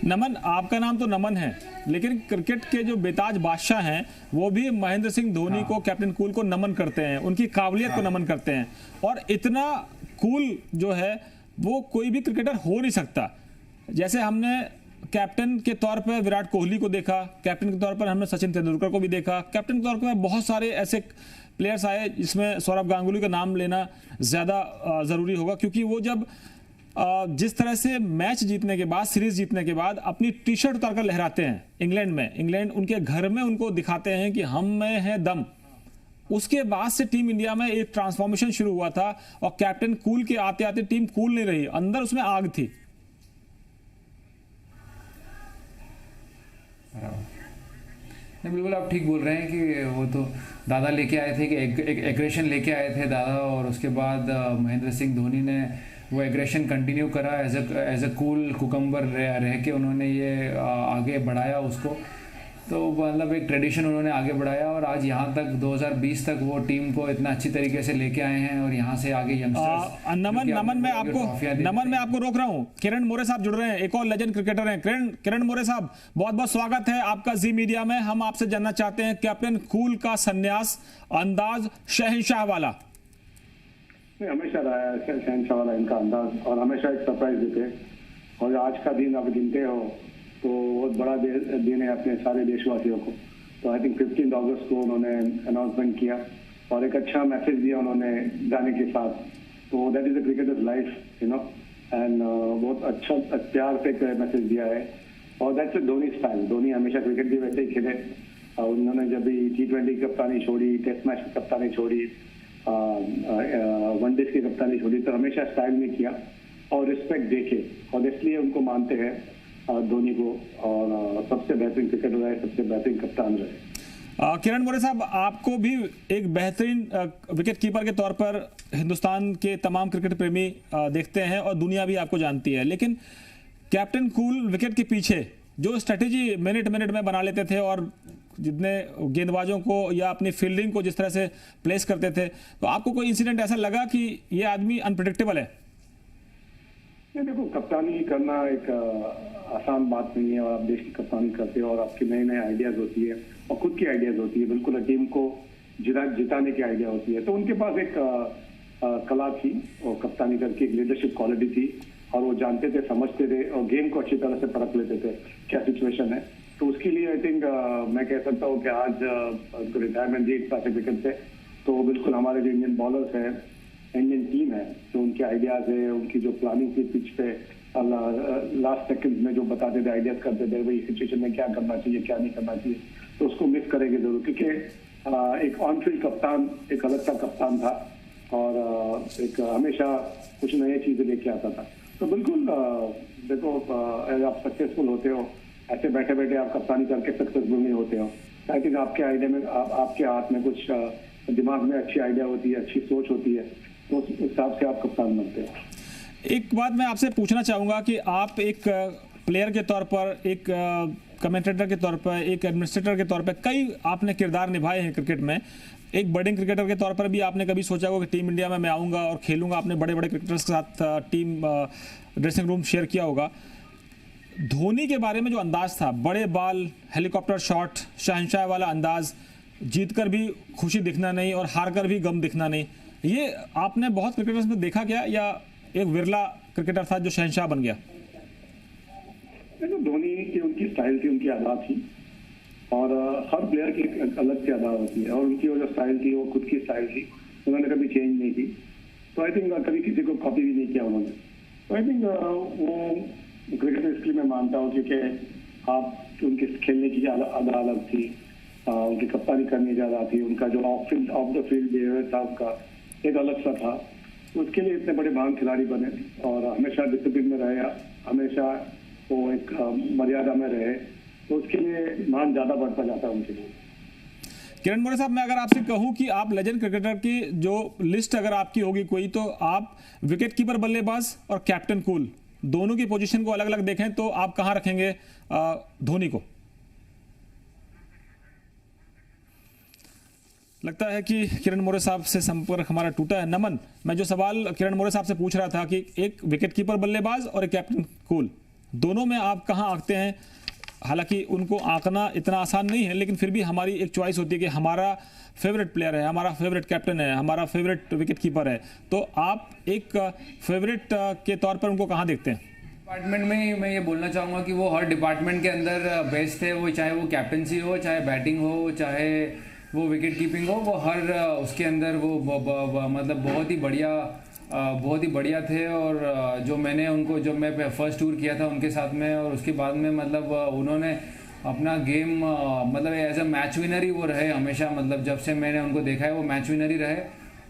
नमन, आपका नाम तो नमन है, लेकिन क्रिकेट के जो बेताज बादशाह हैं वो भी महेंद्र सिंह धोनी को, कैप्टन कूल को नमन करते हैं, उनकी काबिलियत को नमन करते हैं। और इतना कूल जो है वो कोई भी क्रिकेटर हो नहीं सकता। जैसे हमने कैप्टन के तौर पर विराट कोहली को देखा, कैप्टन के तौर पर हमने सचिन तेंदुलकर को भी देखा, कैप्टन के तौर पर बहुत सारे ऐसे प्लेयर्स आए जिसमें सौरव गांगुली का नाम लेना ज़्यादा ज़रूरी होगा, क्योंकि वो जब जिस तरह से मैच जीतने के बाद, सीरीज जीतने के बाद अपनी टी शर्ट उतार कर लहराते हैं इंग्लैंड में, इंग्लैंड उनके घर में उनको दिखाते हैं कि हम में है दम। उसके बाद से टीम इंडिया में एक ट्रांसफॉर्मेशन शुरू हुआ था और कैप्टन कूल के आते आते टीम कूल नहीं रही, अंदर उसमें आग थी। नहीं, बिल्कुल आप ठीक बोल रहे हैं कि वो तो दादा लेके आए थे कि एक एग्रेशन लेके आए थे दादा, और उसके बाद महेंद्र सिंह धोनी ने वो एग्रेशन कंटिन्यू करा एज अ कूल कुकम्बर रह के उन्होंने ये आगे बढ़ाया उसको। तो मतलब एक ट्रेडिशन उन्होंने आगे बढ़ाया और आज यहाँ तक 2020 तक वो टीम को इतना अच्छी तरीके से लेके आए हैं और यहाँ से आगे यंगस्टर्स। नमन मैं आपको रोक रहा हूँ। किरण मोरे साहब जुड़ रहे हैं, एक और लेजेंड क्रिकेटर हैं। किरण मोरे साहब, बहुत बहुत स्वागत है आपका जी मीडिया में। हम आपसे जानना चाहते हैं कैप्टन कूल का संन्यास, अंदाज शहंशाह वाला। हमेशा रहा है शहंशाह वाला इनका अंदाज, और हमेशा एक सरप्राइज देते। और आज का दिन आप गिनते हो तो बहुत बड़ा दिन है अपने सारे देशवासियों को। तो आई थिंक 15 अगस्त को उन्होंने अनाउंसमेंट किया और एक अच्छा मैसेज दिया उन्होंने जाने के साथ। तो that is the cricketers life, you know, and बहुत अच्छा प्यार से मैसेज दिया है। और दैट्स धोनी स्टाइल। धोनी हमेशा क्रिकेट भी वैसे ही खेले। उन्होंने जब भी T20 की कप्तानी छोड़ी, टेस्ट मैच की कप्तानी छोड़ी, वनडे की कप्तानी छोड़ी, तो हमेशा स्टाइल में किया और रिस्पेक्ट देके, और इसलिए उनको मानते हैं धोनी को, और सबसे बेहतरीन क्रिकेटर रहे, सबसे बेहतरीन कप्तान रहे। किरण मोरे साहब, आपको भी एक बेहतरीन विकेट कीपर के तौर पर हिंदुस्तान के तमाम क्रिकेट प्रेमी देखते हैं और दुनिया भी आपको जानती है, लेकिन कैप्टन कूल विकेट के पीछे जो स्ट्रेटेजी मिनट में बना लेते थे और जितने गेंदबाजों को या अपनी फील्डिंग को जिस तरह से प्लेस करते थे, तो आपको कोई इंसिडेंट ऐसा लगा कि ये आदमी अनप्रेडिक्टेबल है? देखो, कप्तानी करना एक आसान बात नहीं है, और आप देश की कप्तानी करते हो और आपकी नए नए आइडियाज होती है और खुद की आइडियाज होती है, बिल्कुल टीम को जिताने की आइडिया होती है। तो उनके पास एक कला थी और कप्तानी करके एक लीडरशिप क्वालिटी थी, और वो जानते थे, समझते थे और गेम को अच्छी तरह से परख लेते थे क्या सिचुएशन है। तो उसके लिए आई थिंक मैं कह सकता हूँ कि आज रिटायरमेंट दी क्रिकेट से, तो बिल्कुल हमारे जो इंडियन बॉलर्स हैं, इंडियन टीम है, जो उनके आइडियाज है, उनकी जो प्लानिंग थी पिच पे लास्ट सेकंड में जो बताते थे, आइडियाज करते थे, वही सिचुएशन में क्या करना चाहिए, क्या नहीं करना चाहिए, तो उसको मिस करेंगे जरूर, क्योंकि एक ऑन फील्ड कप्तान एक अलग सा कप्तान था और एक हमेशा कुछ नई चीजें लेके आता था। तो बिल्कुल देखो, आप सक्सेसफुल होते हो, ऐसे बैठे बैठे आप कप्तानी करके सक्सेसफुल नहीं होते हो। आई थिंक आपके आइडिया में, आपके हाथ में कुछ दिमाग में अच्छी आइडिया होती है, अच्छी सोच होती है, तो उस हिसाब से आप कप्तान बनते हो। एक बात मैं आपसे पूछना चाहूँगा कि आप एक प्लेयर के तौर पर, एक कमेंटेटर के तौर पर, एक एडमिनिस्ट्रेटर के तौर पर कई आपने किरदार निभाए हैं क्रिकेट में। एक बर्डिंग क्रिकेटर के तौर पर भी आपने कभी सोचा होगा कि टीम इंडिया में मैं आऊँगा और खेलूँगा। आपने बड़े बड़े क्रिकेटर्स के साथ टीम ड्रेसिंग रूम शेयर किया होगा। धोनी के बारे में जो अंदाज था, बड़े बाल, हेलीकॉप्टर शॉट, शहंशाह वाला अंदाज, जीतकर भी खुशी दिखना नहीं और हारकर भी गम दिखना नहीं, ये आपने बहुत क्रिकेटर्स में देखा क्या, या एक विरला क्रिकेटर था जो शहंशाह बन गया? देखो, धोनी की उनकी स्टाइल थी, उनकी अदा थी, और हर प्लेयर की एक अलग सी अदा होती है, और उनकी वो जो स्टाइल थी वो खुद की स्टाइल थी, उन्होंने कभी चेंज नहीं की। तो आई थिंक कभी किसी को कॉपी भी नहीं किया उन्होंने। तो आई थिंक वो क्रिकेटर इसलिए मैं मानता हूँ क्योंकि आप उनके खेलने की अदा अलग थी, उनकी कप्तानी करनी ज़्यादा थी, उनका जो ऑफ द फील्ड बिहेवियर था उनका एक अलग सा था। तो उसके लिए इतने बड़े महान खिलाड़ी बने और हमेशा डिसिप्लिन में रहे, हमेशा वो एक मर्यादा में रहे, तो उसके लिए मान ज़्यादा बढ़ता जाता है उनके लिए। किरण मोरे साहब, मैं अगर आपसे कहूं कि आप लेजेंड क्रिकेटर की जो लिस्ट अगर आपकी होगी कोई, तो आप विकेट कीपर, बल्लेबाज और कैप्टन कूल दोनों की पोजीशन को अलग अलग देखें तो आप कहां रखेंगे धोनी को? लगता है कि किरण मोरे साहब से संपर्क हमारा टूटा है। नमन, मैं जो सवाल किरण मोरे साहब से पूछ रहा था कि एक विकेट कीपर बल्लेबाज और एक कैप्टन कूल, दोनों में आप कहाँ आंकते हैं? हालांकि उनको आंकना इतना आसान नहीं है, लेकिन फिर भी हमारी एक चॉइस होती है कि हमारा फेवरेट प्लेयर है, हमारा फेवरेट कैप्टन है, हमारा फेवरेट विकेट कीपर है, तो आप एक फेवरेट के तौर पर उनको कहाँ देखते हैं? डिपार्टमेंट में मैं ये बोलना चाहूँगा कि वो हर डिपार्टमेंट के अंदर बेस्ट है। वो चाहे वो कैप्टनसी हो, चाहे बैटिंग हो, चाहे वो विकेट कीपिंग हो, वो हर उसके अंदर वो मतलब बहुत ही बढ़िया थे। और जो मैं फर्स्ट टूर किया था उनके साथ में, और उसके बाद में मतलब उन्होंने अपना गेम मतलब एज अ मैच विनर ही वो रहे हमेशा। मतलब जब से मैंने उनको देखा है वो मैच विनर ही रहे,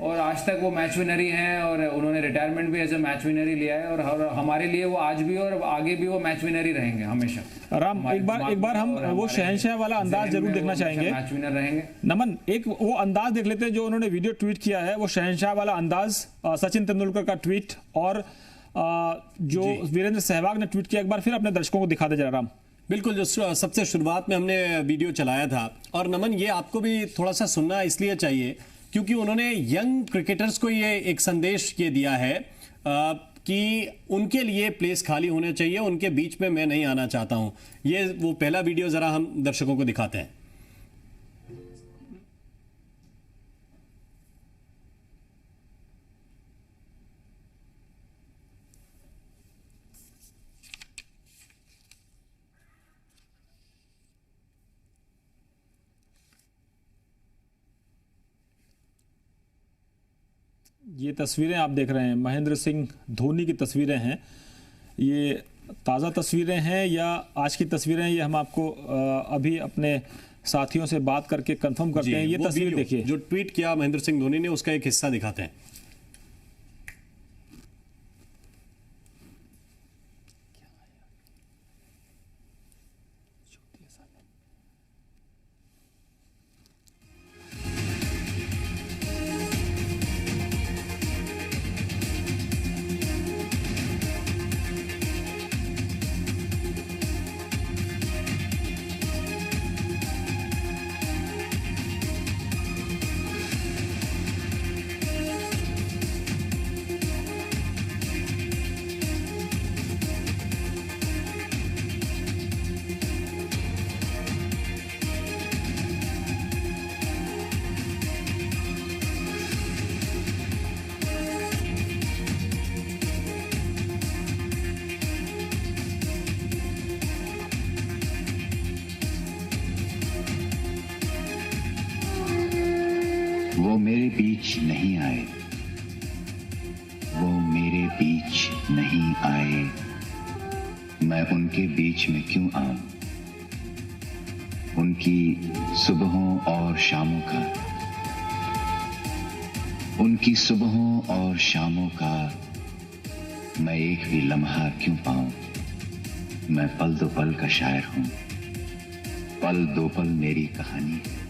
और आज तक वो मैच विनर ही हैं। और उन्होंने रिटायरमेंट भी एज अ मैच विनर ही लिया है, और हमारे लिए वो आज भी और आगे भी वो मैच विनर ही रहेंगे हमेशा। राम, एक बार हम वो शहंशाह वाला अंदाज जरूर देखना चाहेंगे। मैच विनर रहेंगे। नमन, एक वो अंदाज देख लेते हैं जो उन्होंने वीडियो ट्वीट किया है, वो शहंशाह वाला अंदाज, सचिन तेंदुलकर का ट्वीट, और जो वीरेंद्र सहवाग ने ट्वीट किया, एक बार फिर अपने दर्शकों को दिखा दे जरा राम। बिल्कुल, जो सबसे शुरुआत में हमने वीडियो चलाया था। और नमन, ये आपको भी थोड़ा सा सुनना इसलिए चाहिए क्योंकि उन्होंने यंग क्रिकेटर्स को ये एक संदेश ये दिया है कि उनके लिए प्लेस खाली होने चाहिए, उनके बीच में मैं नहीं आना चाहता हूं। ये वो पहला वीडियो जरा हम दर्शकों को दिखाते हैं। ये तस्वीरें आप देख रहे हैं महेंद्र सिंह धोनी की तस्वीरें हैं। ये ताज़ा तस्वीरें हैं या आज की तस्वीरें हैं, ये हम आपको अभी अपने साथियों से बात करके कंफर्म करते हैं। ये तस्वीर देखिए जो ट्वीट किया महेंद्र सिंह धोनी ने, उसका एक हिस्सा दिखाते हैं। वो मेरे बीच नहीं आए, वो मेरे बीच नहीं आए, मैं उनके बीच में क्यों आऊं? उनकी सुबहों और शामों का, उनकी सुबहों और शामों का मैं एक भी लम्हा क्यों पाऊं? मैं पल दो पल का शायर हूं, पल दो पल मेरी कहानी है।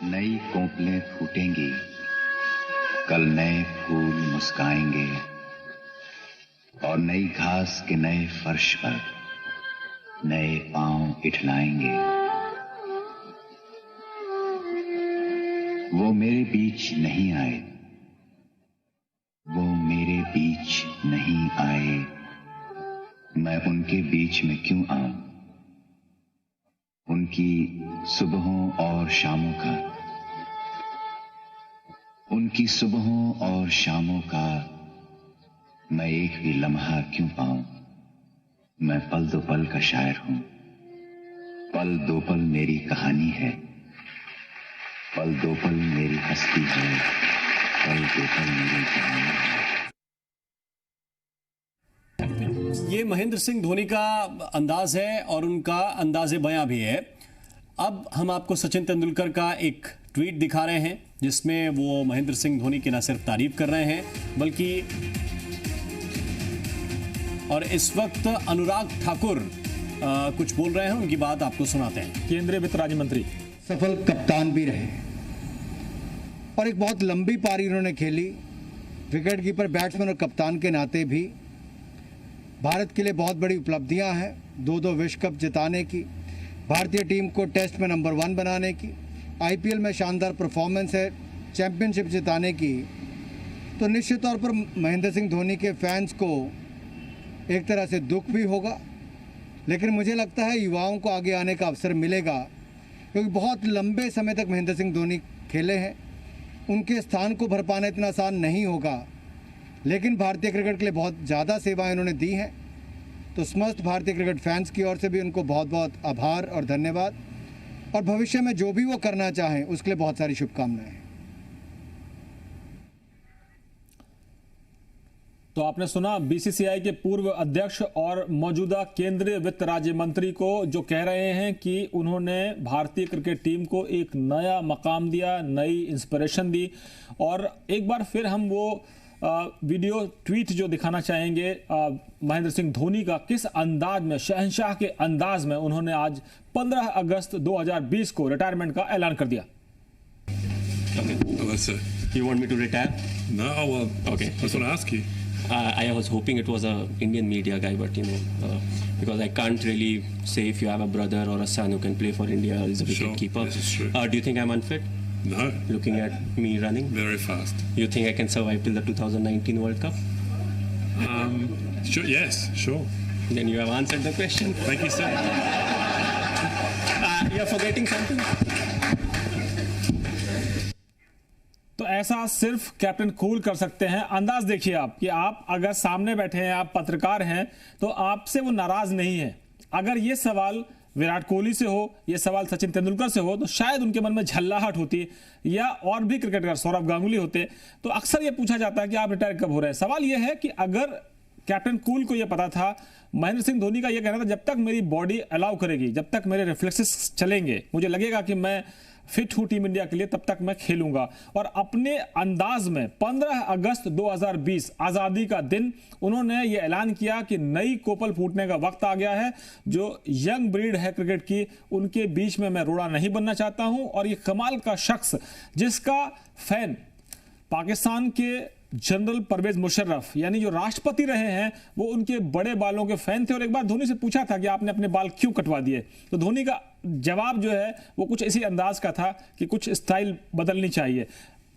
नई कोपलें फूटेंगी, कल नए फूल मुस्काएंगे, और नई घास के नए फर्श पर नए पांव इठलाएंगे। वो मेरे बीच नहीं आए, वो मेरे बीच नहीं आए, मैं उनके बीच में क्यों आऊं? उनकी सुबहों और शामों का, उनकी सुबहों और शामों का मैं एक भी लम्हा क्यों पाऊं? मैं पल दो पल का शायर हूं, पल दो पल मेरी कहानी है, पल दो पल मेरी हस्ती है, पल दो पल मेरी कहानी है। ये महेंद्र सिंह धोनी का अंदाज है और उनका अंदाज़े बयां भी है। अब हम आपको सचिन तेंदुलकर का एक ट्वीट दिखा रहे हैं जिसमें वो महेंद्र सिंह धोनी की न सिर्फ तारीफ कर रहे हैं बल्कि और इस वक्त अनुराग ठाकुर कुछ बोल रहे हैं, उनकी बात आपको सुनाते हैं। केंद्रीय वित्त राज्य मंत्री, सफल कप्तान भी रहे और एक बहुत लंबी पारी उन्होंने खेली। विकेट कीपर, बैट्समैन और कप्तान के नाते भी भारत के लिए बहुत बड़ी उपलब्धियां हैं। 2 विश्व कप जिताने की, भारतीय टीम को टेस्ट में नंबर 1 बनाने की, आईपीएल में शानदार परफॉर्मेंस है, चैंपियनशिप जिताने की, तो निश्चित तौर पर महेंद्र सिंह धोनी के फैंस को एक तरह से दुख भी होगा, लेकिन मुझे लगता है युवाओं को आगे आने का अवसर मिलेगा, क्योंकि बहुत लंबे समय तक महेंद्र सिंह धोनी खेले हैं। उनके स्थान को भर पाना इतना आसान नहीं होगा, लेकिन भारतीय क्रिकेट के लिए बहुत ज़्यादा सेवाएं उन्होंने दी हैं। तो समस्त भारतीय क्रिकेट फैंस की ओर से भी उनको बहुत बहुत आभार और धन्यवाद, और भविष्य में जो भी वो करना चाहें उसके लिए बहुत सारी शुभकामनाएं। तो आपने सुना बीसीसीआई के पूर्व अध्यक्ष और मौजूदा केंद्रीय वित्त राज्य मंत्री को, जो कह रहे हैं कि उन्होंने भारतीय क्रिकेट टीम को एक नया मकाम दिया, नई इंस्पिरेशन दी। और एक बार फिर हम वो वीडियो ट्वीट जो दिखाना चाहेंगे महेंद्र सिंह धोनी का, किस अंदाज में, शहंशाह के अंदाज में उन्होंने आज 15 अगस्त 2020 को रिटायरमेंट का ऐलान कर दिया। You want me to retire? No, well, Okay. I was going to ask you. I was hoping it was a Indian media guy, but because I can't really say if you have a brother or a son who can play for India or is a Sure, wicketkeeper. this is true. Do you think I'm unfit? No, Looking at me running, very fast. you think I can survive till the 2019 World Cup? Sure, yes, sure. Then you have answered the question. Thank you, sir. You're forgetting something. तो ऐसा सिर्फ captain cool कर सकते हैं। अंदाज देखिए आप कि आप अगर सामने बैठे हैं, आप पत्रकार हैं, तो आपसे वो नाराज नहीं है। अगर ये सवाल विराट कोहली से हो, ये सवाल सचिन तेंदुलकर से हो, तो शायद उनके मन में झल्लाहट होती, या और भी क्रिकेटर सौरव गांगुली होते, तो अक्सर ये पूछा जाता है कि आप रिटायर कब हो रहे हैं। सवाल ये है कि अगर कैप्टन कूल को ये पता था, महेंद्र सिंह धोनी का ये कहना था, जब तक मेरी बॉडी अलाउ करेगी, जब तक मेरे रिफ्लेक्सेस चलेंगे, मुझे लगेगा कि मैं फिट हूं टीम इंडिया के लिए, तब तक मैं खेलूंगा। और अपने अंदाज में 15 अगस्त 2020 आजादी का दिन उन्होंने ये ऐलान किया कि नई कोपल फूटने का वक्त आ गया है। जो यंग ब्रीड है क्रिकेट की, उनके बीच में मैं रोड़ा नहीं बनना चाहता हूं। और ये कमाल का शख्स, जिसका फैन पाकिस्तान के जनरल परवेज मुशर्रफ यानी जो राष्ट्रपति रहे हैं, वो उनके बड़े बालों के फैन थे। और एक बार धोनी से पूछा था कि आपने अपने बाल क्यों कटवा दिए, तो धोनी का जवाब जो है वो कुछ इसी अंदाज का था कि कुछ स्टाइल बदलनी चाहिए।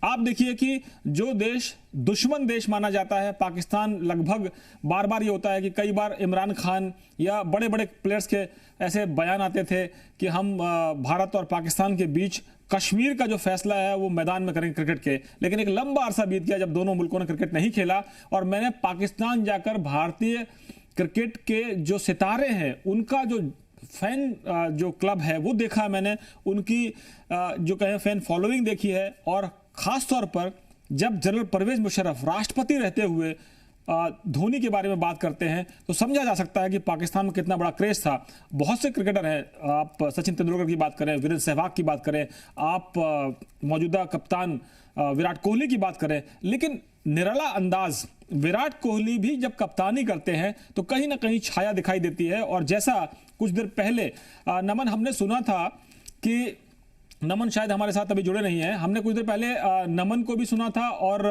आप देखिए कि जो देश दुश्मन देश माना जाता है पाकिस्तान, लगभग बार बार ये होता है कि कई बार इमरान खान या बड़े बड़े प्लेयर्स के ऐसे बयान आते थे कि हम भारत और पाकिस्तान के बीच कश्मीर का जो फैसला है वो मैदान में करेंगे क्रिकेट के। लेकिन एक लंबा अरसा बीत गया जब दोनों मुल्कों ने क्रिकेट नहीं खेला, और मैंने पाकिस्तान जाकर भारतीय क्रिकेट के जो सितारे हैं उनका जो फैन जो क्लब है वो देखा मैंने, उनकी जो कहें फैन फॉलोइंग देखी है। और खास तौर पर जब जनरल परवेज मुशर्रफ राष्ट्रपति रहते हुए धोनी के बारे में बात करते हैं, तो समझा जा सकता है कि पाकिस्तान में कितना बड़ा क्रेज था। बहुत से क्रिकेटर हैं, आप सचिन तेंदुलकर की बात करें, वीरेंद्र सहवाग की बात करें, आप मौजूदा कप्तान विराट कोहली की बात करें, लेकिन निराला अंदाज विराट कोहली भी जब कप्तानी करते हैं तो कहीं ना कहीं छाया दिखाई देती है। और जैसा कुछ देर पहले नमन हमने सुना था कि नमन शायद हमारे साथ अभी जुड़े नहीं हैं, हमने कुछ देर पहले नमन को भी सुना था और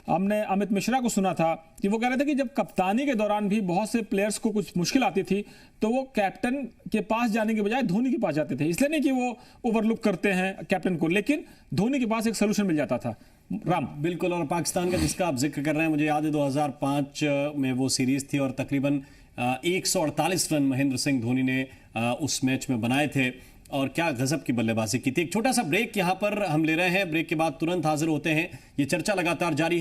हमने अमित मिश्रा को सुना था कि वो कह रहे थे कि जब कप्तानी के दौरान भी बहुत से प्लेयर्स को कुछ मुश्किल आती थी तो वो कैप्टन के पास जाने के बजाय धोनी के पास जाते थे। इसलिए नहीं कि वो ओवरलुक करते हैं कैप्टन को, लेकिन धोनी के पास एक सोल्यूशन मिल जाता था। राम, बिल्कुल। और पाकिस्तान का जिसका आप जिक्र कर रहे हैं, मुझे याद है 2005 में वो सीरीज थी और तकरीबन 148 रन महेंद्र सिंह धोनी ने उस मैच में बनाए थे, और क्या गजब की बल्लेबाजी की थी। एक छोटा सा ब्रेक यहां पर हम ले रहे हैं, ब्रेक के बाद तुरंत हाजिर होते हैं। ये चर्चा लगातार जारी है।